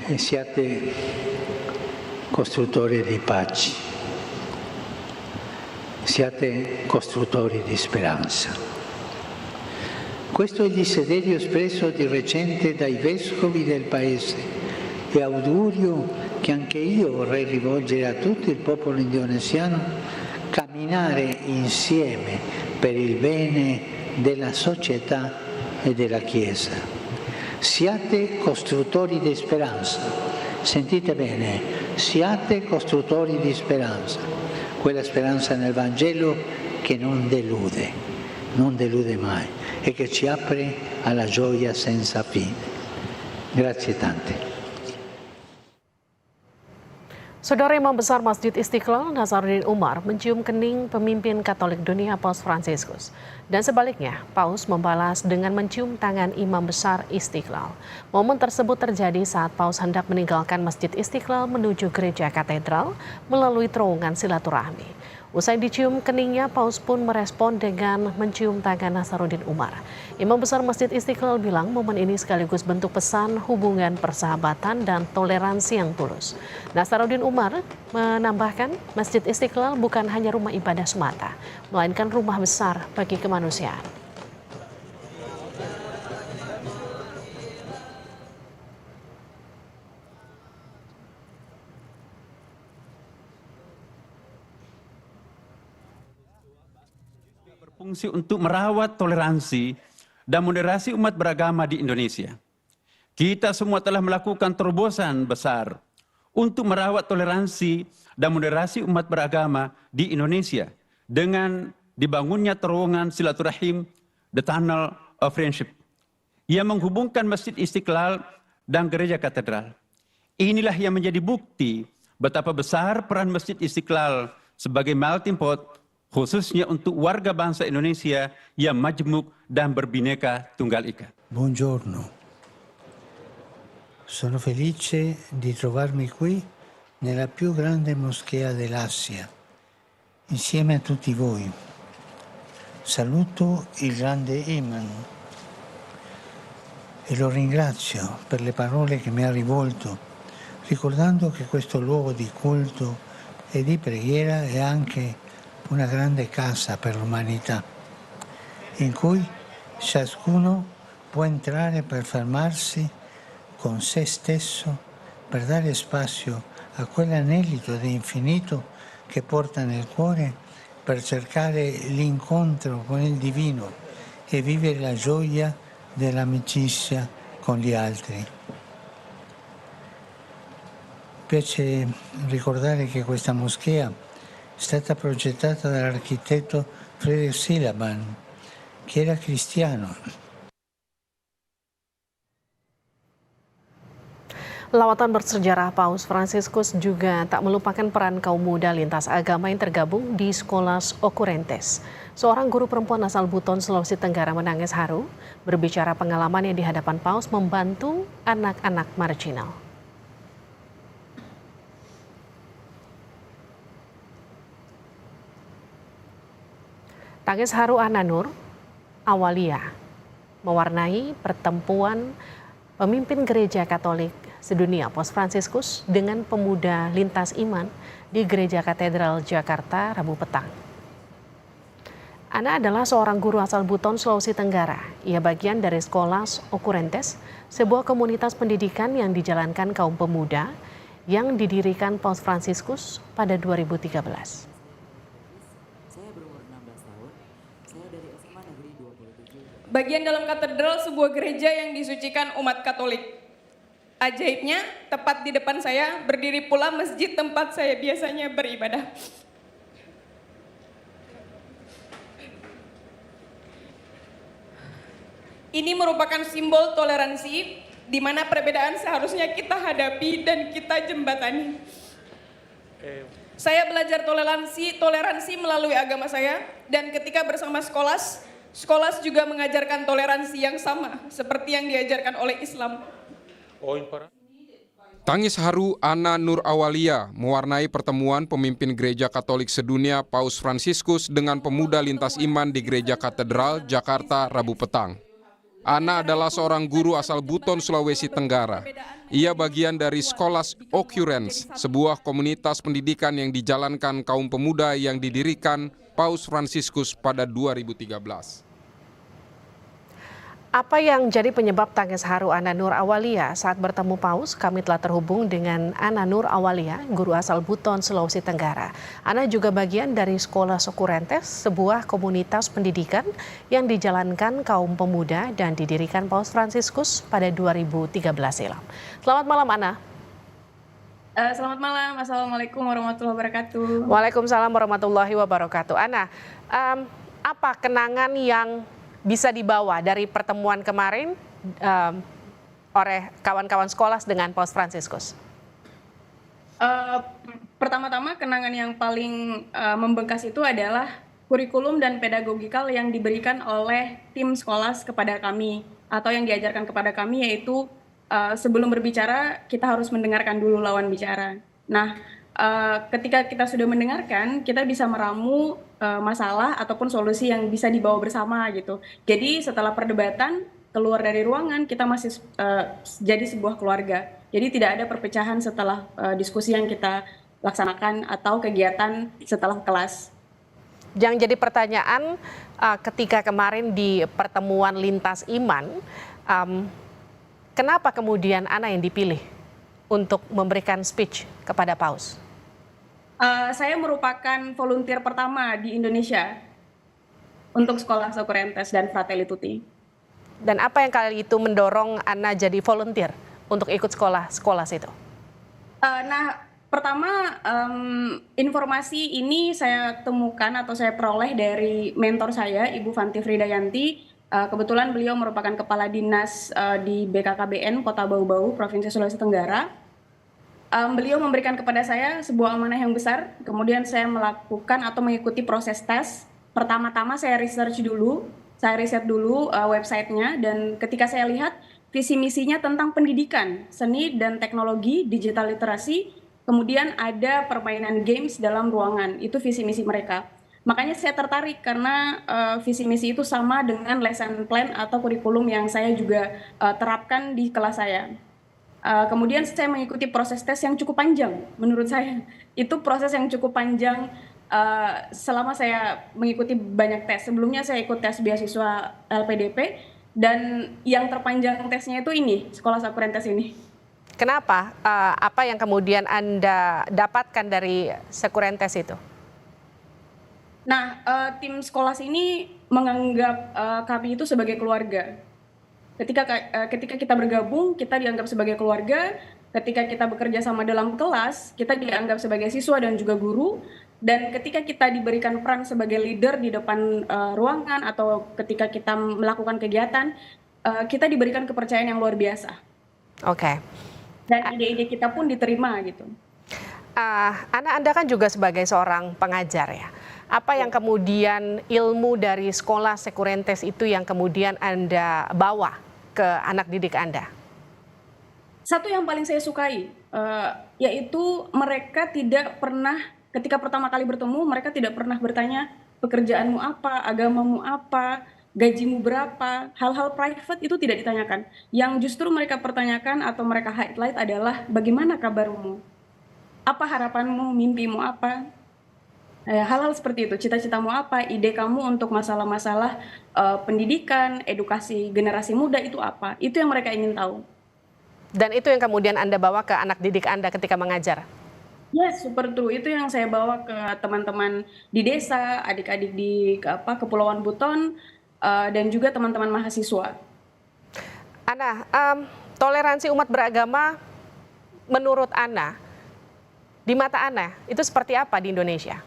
e siate costruttori di pace, siate costruttori di speranza. Questo è il desiderio espresso di recente dai vescovi del Paese e augurio che anche io vorrei rivolgere a tutto il popolo indonesiano: camminare insieme per il bene della società e della Chiesa. Siate costruttori di speranza, sentite bene, siate costruttori di speranza, quella speranza nel Vangelo che non delude mai e che ci apre alla gioia senza fine. Grazie tante. Saudara Imam Besar Masjid Istiqlal Nazaruddin Umar mencium kening pemimpin Katolik dunia Paus Fransiskus. Dan sebaliknya, Paus membalas dengan mencium tangan Imam Besar Istiqlal. Momen tersebut terjadi saat Paus hendak meninggalkan Masjid Istiqlal menuju gereja katedral melalui terowongan silaturahmi. Usai dicium keningnya, Paus pun merespon dengan mencium tangan Nazaruddin Umar. Imam Besar Masjid Istiqlal bilang momen ini sekaligus bentuk pesan hubungan persahabatan dan toleransi yang tulus. Nazaruddin Umar menambahkan Masjid Istiqlal bukan hanya rumah ibadah semata, melainkan rumah besar bagi kemanusiaan. Berfungsi untuk merawat toleransi dan moderasi umat beragama di Indonesia. Kita semua telah melakukan terobosan besar untuk merawat toleransi dan moderasi umat beragama di Indonesia dengan dibangunnya terowongan silaturahim, The Tunnel of Friendship, yang menghubungkan Masjid Istiqlal dan Gereja Katedral. Inilah yang menjadi bukti betapa besar peran Masjid Istiqlal sebagai melting pot, khususnya untuk warga bangsa Indonesia yang majmuk dan berbineka tunggal ika. Buongiorno, sono felice di trovarmi qui nella più grande moschea dell'Asia, insieme a tutti voi. Saluto il grande Imam e lo ringrazio per le parole che mi ha rivolto, ricordando che questo luogo di culto e di preghiera è anche una grande casa per l'umanità, in cui ciascuno può entrare per fermarsi con se stesso, per dare spazio a quell'anelito di infinito che porta nel cuore per cercare l'incontro con il divino e vivere la gioia dell'amicizia con gli altri. Piace ricordare che questa moschea è stata progettata dall'architetto Frederick Silaban, che era cristiano. Lawatan bersejarah Paus Fransiskus juga tak melupakan peran kaum muda lintas agama yang tergabung di Scholas Occurrentes. Seorang guru perempuan asal Buton, Sulawesi Tenggara menangis haru berbicara pengalamannya di hadapan Paus membantu anak-anak marginal. Tangis haru Ana Nur Awalia mewarnai pertemuan pemimpin gereja Katolik sedunia Paus Fransiskus dengan pemuda lintas iman di Gereja Katedral Jakarta Rabu petang. Ana adalah seorang guru asal Buton, Sulawesi Tenggara. Ia bagian dari Scholas Occurrentes, sebuah komunitas pendidikan yang dijalankan kaum pemuda yang didirikan Paus Fransiskus pada 2013. Bagian dalam katedral sebuah gereja yang disucikan umat Katolik. Ajaibnya, tepat di depan saya berdiri pula masjid tempat saya biasanya beribadah. Ini merupakan simbol toleransi, di mana perbedaan seharusnya kita hadapi dan kita jembatani. Saya belajar toleransi melalui agama saya, dan ketika bersama Scholas juga mengajarkan toleransi yang sama seperti yang diajarkan oleh Islam. Tangis haru Ana Nur Awalia mewarnai pertemuan pemimpin Gereja Katolik sedunia Paus Fransiskus dengan pemuda lintas iman di Gereja Katedral Jakarta Rabu petang. Ana adalah seorang guru asal Buton, Sulawesi Tenggara. Ia bagian dari Skolas Occurrence, sebuah komunitas pendidikan yang dijalankan kaum pemuda yang didirikan Paus Fransiskus pada 2013. Apa yang jadi penyebab tangis haru Ana Nur Awalia saat bertemu Paus? Kami telah terhubung dengan Ana Nur Awalia, guru asal Buton, Sulawesi Tenggara. Ana juga bagian dari Sekolah Occurrence, sebuah komunitas pendidikan yang dijalankan kaum pemuda dan didirikan Paus Fransiskus pada 2013 silam. Selamat malam, Ana. Selamat malam, Assalamualaikum warahmatullahi wabarakatuh. Waalaikumsalam warahmatullahi wabarakatuh. Ana, apa kenangan yang bisa dibawa dari pertemuan kemarin oleh kawan-kawan sekolah dengan Paus Fransiskus? Pertama-tama kenangan yang paling membekas itu adalah kurikulum dan pedagogikal yang diberikan oleh tim sekolah kepada kami atau yang diajarkan kepada kami, yaitu sebelum berbicara kita harus mendengarkan dulu lawan bicara. Nah, ketika kita sudah mendengarkan, kita bisa meramu masalah ataupun solusi yang bisa dibawa bersama gitu. Jadi setelah perdebatan keluar dari ruangan, kita masih jadi sebuah keluarga. Jadi tidak ada perpecahan setelah diskusi yang kita laksanakan atau kegiatan setelah kelas. Yang jadi pertanyaan ketika kemarin di pertemuan lintas iman, kenapa kemudian Ana yang dipilih untuk memberikan speech kepada Paus? Saya merupakan volunteer pertama di Indonesia untuk Sekolah Occurrence dan Fratelli Tutti. Dan apa yang kali itu mendorong Ana jadi volunteer untuk ikut sekolah itu? Pertama, informasi ini saya temukan atau saya peroleh dari mentor saya, Ibu Fanti Fridayanti. Kebetulan beliau merupakan kepala dinas di BKKBN Kota Bau-Bau, Provinsi Sulawesi Tenggara. Beliau memberikan kepada saya sebuah amanah yang besar, kemudian saya melakukan atau mengikuti proses tes. Pertama-tama saya riset dulu websitenya, dan ketika saya lihat visi misinya tentang pendidikan, seni dan teknologi, digital literasi, kemudian ada permainan games dalam ruangan, itu visi misi mereka. Makanya saya tertarik karena visi misi itu sama dengan lesson plan atau kurikulum yang saya juga terapkan di kelas saya. Kemudian saya mengikuti proses tes yang cukup panjang, menurut saya. Itu proses yang cukup panjang selama saya mengikuti banyak tes. Sebelumnya saya ikut tes beasiswa LPDP, dan yang terpanjang tesnya itu ini, Sekolah Occurrence ini. Kenapa? Apa yang kemudian Anda dapatkan dari Occurrence itu? Nah, tim sekolah ini menganggap kami itu sebagai keluarga. Ketika kita bergabung, kita dianggap sebagai keluarga. Ketika kita bekerja sama dalam kelas, kita dianggap sebagai siswa dan juga guru. Dan ketika kita diberikan peran sebagai leader di depan ruangan atau ketika kita melakukan kegiatan, kita diberikan kepercayaan yang luar biasa. Oke. Dan ide-ide kita pun diterima gitu. Anda kan juga sebagai seorang pengajar ya. Apa yang kemudian ilmu dari Sekolah Occurrence itu yang kemudian Anda bawa ke anak didik Anda? Satu yang paling saya sukai, yaitu mereka tidak pernah, ketika pertama kali bertemu, mereka tidak pernah bertanya pekerjaanmu apa, agamamu apa, gajimu berapa, hal-hal private itu tidak ditanyakan. Yang justru mereka pertanyakan atau mereka highlight adalah bagaimana kabarmu, apa harapanmu, mimpimu apa. Hal-hal seperti itu, cita-citamu apa, ide kamu untuk masalah-masalah pendidikan, edukasi generasi muda itu apa, itu yang mereka ingin tahu. Dan itu yang kemudian Anda bawa ke anak didik Anda ketika mengajar? Yes, super true. Itu yang saya bawa ke teman-teman di desa, adik-adik di Kepulauan Buton, dan juga teman-teman mahasiswa. Ana, toleransi umat beragama menurut Ana, di mata Ana, itu seperti apa di Indonesia?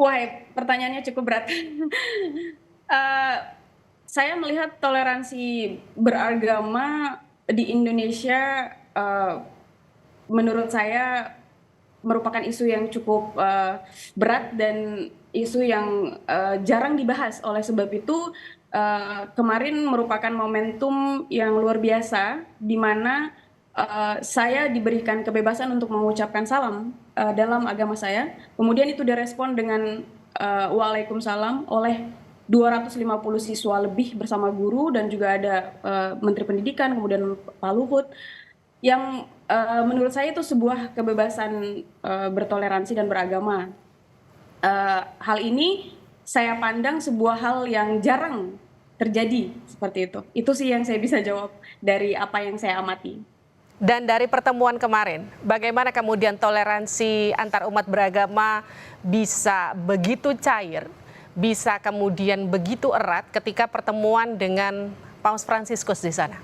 Wah, pertanyaannya cukup berat. Saya melihat toleransi beragama di Indonesia menurut saya merupakan isu yang cukup berat dan isu yang jarang dibahas. Oleh sebab itu kemarin merupakan momentum yang luar biasa di mana saya diberikan kebebasan untuk mengucapkan salam dalam agama saya. Kemudian itu direspon dengan Waalaikumsalam oleh 250 siswa lebih bersama guru dan juga ada Menteri Pendidikan, kemudian Pak Luhut, yang menurut saya itu sebuah kebebasan bertoleransi dan beragama. Hal ini saya pandang sebuah hal yang jarang terjadi seperti itu. Itu sih yang saya bisa jawab dari apa yang saya amati. Dan dari pertemuan kemarin, bagaimana kemudian toleransi antar umat beragama bisa begitu cair, bisa kemudian begitu erat ketika pertemuan dengan Paus Fransiskus di sana?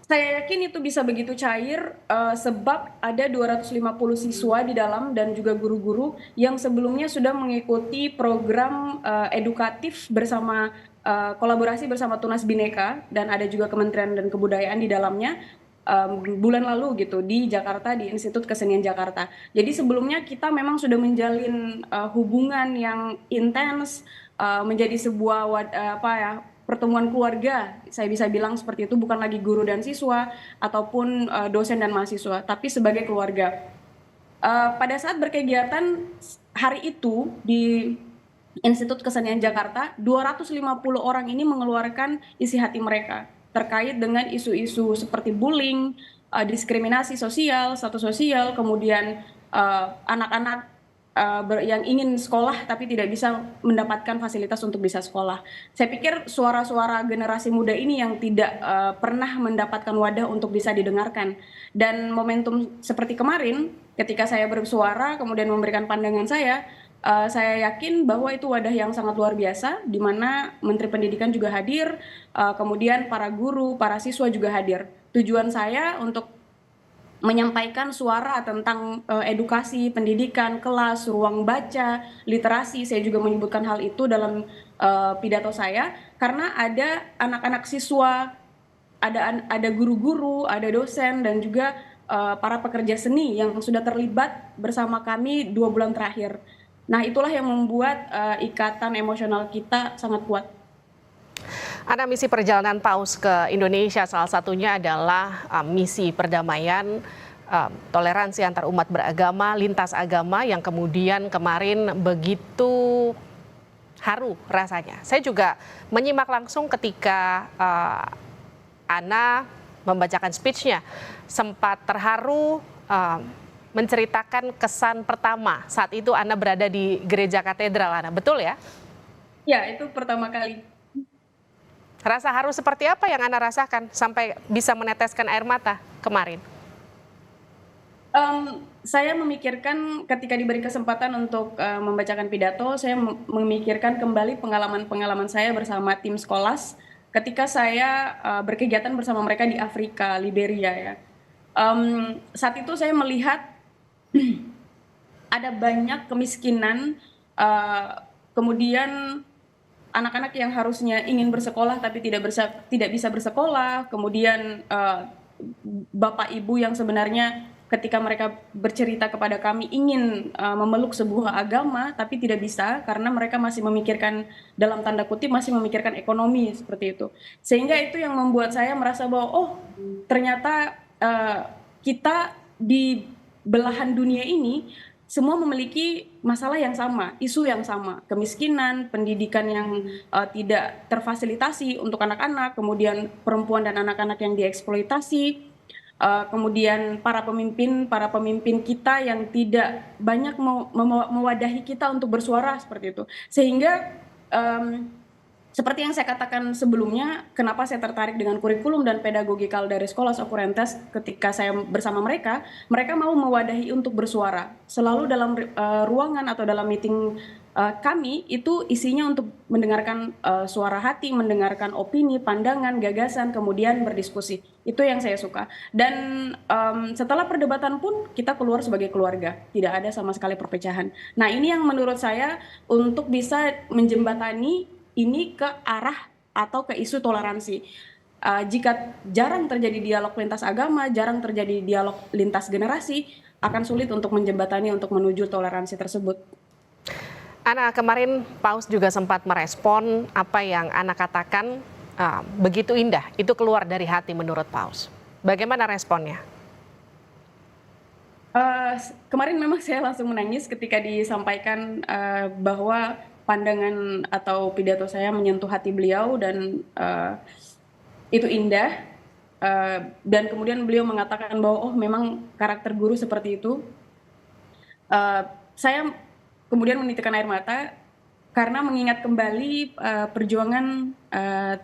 Saya yakin itu bisa begitu cair sebab ada 250 siswa di dalam dan juga guru-guru yang sebelumnya sudah mengikuti program edukatif bersama kolaborasi bersama Tunas Bhinneka, dan ada juga Kementerian dan Kebudayaan di dalamnya bulan lalu gitu di Jakarta, di Institut Kesenian Jakarta. Jadi sebelumnya kita memang sudah menjalin hubungan yang intens, menjadi sebuah pertemuan keluarga, saya bisa bilang seperti itu, bukan lagi guru dan siswa ataupun dosen dan mahasiswa, tapi sebagai keluarga. Pada saat berkegiatan hari itu di Institut Kesenian Jakarta, 250 orang ini mengeluarkan isi hati mereka terkait dengan isu-isu seperti bullying, diskriminasi sosial, status sosial, kemudian anak-anak yang ingin sekolah tapi tidak bisa mendapatkan fasilitas untuk bisa sekolah. Saya pikir suara-suara generasi muda ini yang tidak pernah mendapatkan wadah untuk bisa didengarkan. Dan momentum seperti kemarin ketika saya bersuara kemudian memberikan pandangan saya yakin bahwa itu wadah yang sangat luar biasa, di mana Menteri Pendidikan juga hadir, kemudian para guru, para siswa juga hadir. Tujuan saya untuk menyampaikan suara tentang edukasi, pendidikan, kelas, ruang baca, literasi. Saya juga menyebutkan hal itu dalam pidato saya, karena ada anak-anak siswa, ada guru-guru, ada dosen, dan juga para pekerja seni yang sudah terlibat bersama kami 2 bulan terakhir. Nah, itulah yang membuat ikatan emosional kita sangat kuat. Ana, misi perjalanan Paus ke Indonesia salah satunya adalah misi perdamaian, toleransi antar umat beragama, lintas agama yang kemudian kemarin begitu haru rasanya. Saya juga menyimak langsung ketika Ana membacakan speech-nya, sempat terharu, menceritakan kesan pertama saat itu Ana berada di gereja katedral, Ana, betul ya? Ya, itu pertama kali. Rasa haru seperti apa yang Ana rasakan sampai bisa meneteskan air mata kemarin? Saya memikirkan ketika diberi kesempatan untuk membacakan pidato, saya memikirkan kembali pengalaman-pengalaman saya bersama tim Skolas ketika saya berkegiatan bersama mereka di Afrika, Liberia ya. Saat itu saya melihat ada banyak kemiskinan, kemudian anak-anak yang harusnya ingin bersekolah tapi tidak bisa bersekolah, kemudian bapak ibu yang sebenarnya ketika mereka bercerita kepada kami ingin memeluk sebuah agama tapi tidak bisa karena mereka masih memikirkan, dalam tanda kutip, masih memikirkan ekonomi seperti itu. Sehingga itu yang membuat saya merasa bahwa ternyata kita di belahan dunia ini semua memiliki masalah yang sama, isu yang sama, kemiskinan, pendidikan yang tidak terfasilitasi untuk anak-anak, kemudian perempuan dan anak-anak yang dieksploitasi, kemudian para pemimpin kita yang tidak banyak mewadahi kita untuk bersuara seperti itu. Sehingga seperti yang saya katakan sebelumnya, kenapa saya tertarik dengan kurikulum dan pedagogikal dari Scholas Occurrentes ketika saya bersama mereka mau mewadahi untuk bersuara. Selalu dalam ruangan atau dalam meeting kami itu isinya untuk mendengarkan suara hati, mendengarkan opini, pandangan, gagasan, kemudian berdiskusi. Itu yang saya suka. Dan setelah perdebatan pun kita keluar sebagai keluarga, tidak ada sama sekali perpecahan. Nah, ini yang menurut saya untuk bisa menjembatani ini ke arah atau ke isu toleransi. Jika jarang terjadi dialog lintas agama, jarang terjadi dialog lintas generasi, akan sulit untuk menjembatani untuk menuju toleransi tersebut. Ana, kemarin Paus juga sempat merespon apa yang Ana katakan begitu indah, itu keluar dari hati menurut Paus. Bagaimana responnya? Kemarin memang saya langsung menangis ketika disampaikan bahwa pandangan atau pidato saya menyentuh hati beliau dan itu indah. Dan kemudian beliau mengatakan bahwa oh memang karakter guru seperti itu. Saya kemudian menitikkan air mata karena mengingat kembali perjuangan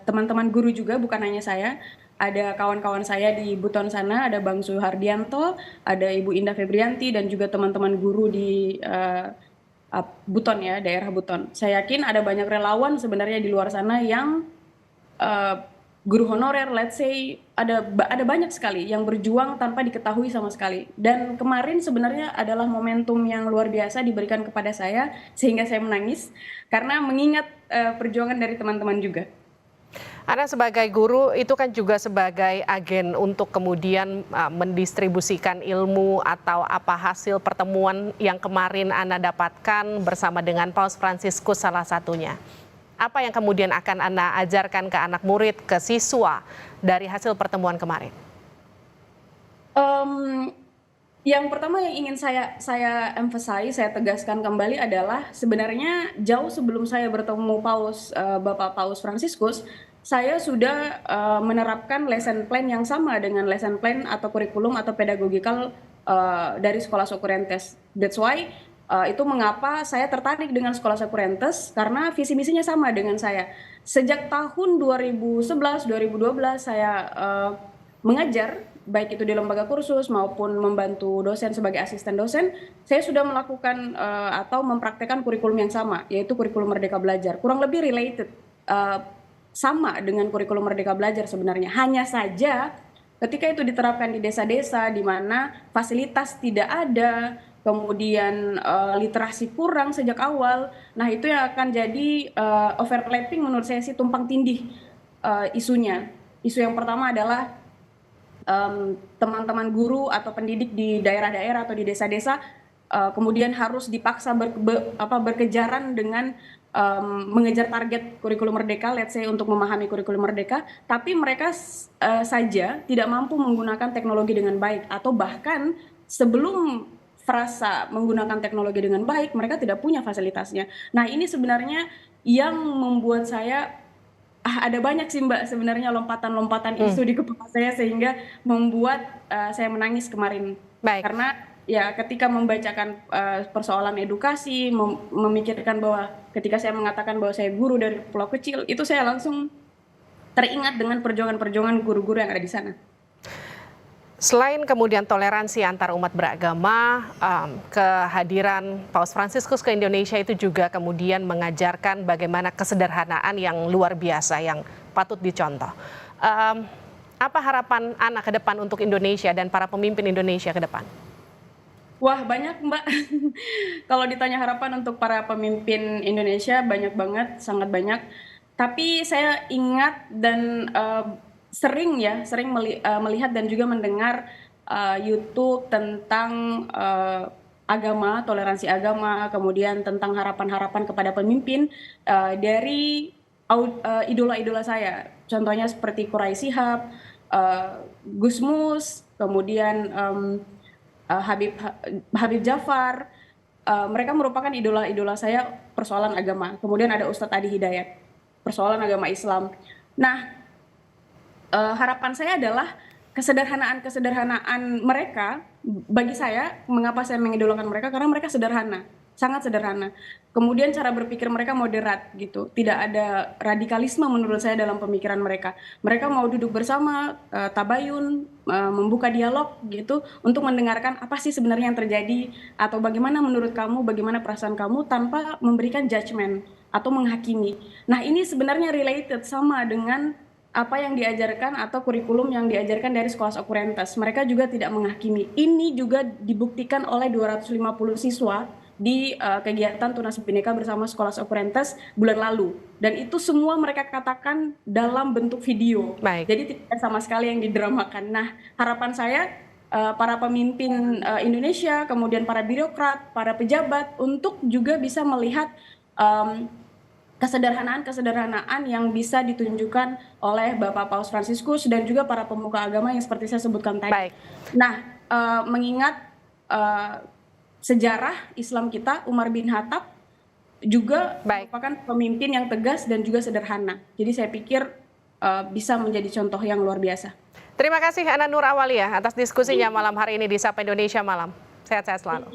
teman-teman guru juga, bukan hanya saya. Ada kawan-kawan saya di Buton sana, ada Bang Suhardianto, ada Ibu Indah Febrianti, dan juga teman-teman guru di Buton ya, daerah Buton. Saya yakin ada banyak relawan sebenarnya di luar sana yang guru honorer, let's say ada banyak sekali yang berjuang tanpa diketahui sama sekali. Dan kemarin sebenarnya adalah momentum yang luar biasa diberikan kepada saya sehingga saya menangis karena mengingat perjuangan dari teman-teman juga. Anda sebagai guru itu kan juga sebagai agen untuk kemudian mendistribusikan ilmu atau apa hasil pertemuan yang kemarin Anda dapatkan bersama dengan Paus Fransiskus salah satunya. Apa yang kemudian akan Anda ajarkan ke anak murid, ke siswa dari hasil pertemuan kemarin? Yang pertama yang ingin saya emphasize, saya tegaskan kembali adalah sebenarnya jauh sebelum saya bertemu Bapak Paus Fransiskus, saya sudah menerapkan lesson plan yang sama dengan lesson plan atau kurikulum atau pedagogikal dari Scholas Occurrentes. That's why itu mengapa saya tertarik dengan Scholas Occurrentes karena visi misinya sama dengan saya. Sejak tahun 2011-2012 saya mengajar, baik itu di lembaga kursus maupun membantu dosen sebagai asisten dosen, saya sudah melakukan atau mempraktekkan kurikulum yang sama, yaitu kurikulum Merdeka Belajar. Kurang lebih related, sama dengan kurikulum Merdeka Belajar sebenarnya. Hanya saja ketika itu diterapkan di desa-desa di mana fasilitas tidak ada, kemudian literasi kurang sejak awal, nah itu yang akan jadi overlapping menurut saya sih tumpang tindih isunya. Isu yang pertama adalah teman-teman guru atau pendidik di daerah-daerah atau di desa-desa kemudian harus dipaksa berkejaran dengan mengejar target kurikulum merdeka, let's say untuk memahami kurikulum merdeka, tapi mereka saja tidak mampu menggunakan teknologi dengan baik, atau bahkan sebelum frasa menggunakan teknologi dengan baik, mereka tidak punya fasilitasnya. Nah ini sebenarnya yang membuat saya ada banyak sih Mbak sebenarnya lompatan-lompatan isu di kepala saya sehingga membuat saya menangis kemarin. Baik. Karena ya ketika membacakan persoalan edukasi, memikirkan bahwa ketika saya mengatakan bahwa saya guru dari pulau kecil, itu saya langsung teringat dengan perjuangan-perjuangan guru-guru yang ada di sana. Selain kemudian toleransi antar umat beragama, kehadiran Paus Fransiskus ke Indonesia itu juga kemudian mengajarkan bagaimana kesederhanaan yang luar biasa yang patut dicontoh. Apa harapan anak ke depan untuk Indonesia dan para pemimpin Indonesia ke depan? Wah banyak Mbak, kalau ditanya harapan untuk para pemimpin Indonesia banyak banget, sangat banyak. Tapi saya ingat dan sering melihat dan juga mendengar YouTube tentang agama, toleransi agama, kemudian tentang harapan-harapan kepada pemimpin dari idola-idola saya. Contohnya seperti Quraish Shihab, Gus Mus, kemudian Habib Jafar. Mereka merupakan idola-idola saya persoalan agama. Kemudian ada Ustadz Adi Hidayat, persoalan agama Islam. Nah, harapan saya adalah kesederhanaan mereka. Bagi saya, mengapa saya mengidolakan mereka? Karena mereka sederhana, sangat sederhana. Kemudian cara berpikir mereka moderat gitu, tidak ada radikalisme menurut saya dalam pemikiran mereka. Mereka mau duduk bersama, tabayun, membuka dialog gitu, untuk mendengarkan apa sih sebenarnya yang terjadi, atau bagaimana menurut kamu, bagaimana perasaan kamu, tanpa memberikan judgement atau menghakimi. Nah ini sebenarnya related sama dengan apa yang diajarkan atau kurikulum yang diajarkan dari Scholas Occurrentes. Mereka juga tidak menghakimi. Ini juga dibuktikan oleh 250 siswa di kegiatan Tunas Bhinneka bersama Scholas Occurrentes bulan lalu. Dan itu semua mereka katakan dalam bentuk video. Baik. Jadi tidak sama sekali yang didramakan. Nah, harapan saya para pemimpin Indonesia, kemudian para birokrat, para pejabat untuk juga bisa melihat kesederhanaan yang bisa ditunjukkan oleh Bapak Paus Fransiskus dan juga para pemuka agama yang seperti saya sebutkan tadi. Baik. Nah, mengingat sejarah Islam kita, Umar bin Khattab juga Baik. merupakan pemimpin yang tegas dan juga sederhana. Jadi saya pikir bisa menjadi contoh yang luar biasa. Terima kasih Ana Nur Awalia atas diskusinya malam hari ini di Sapa Indonesia Malam. Sehat-sehat selalu.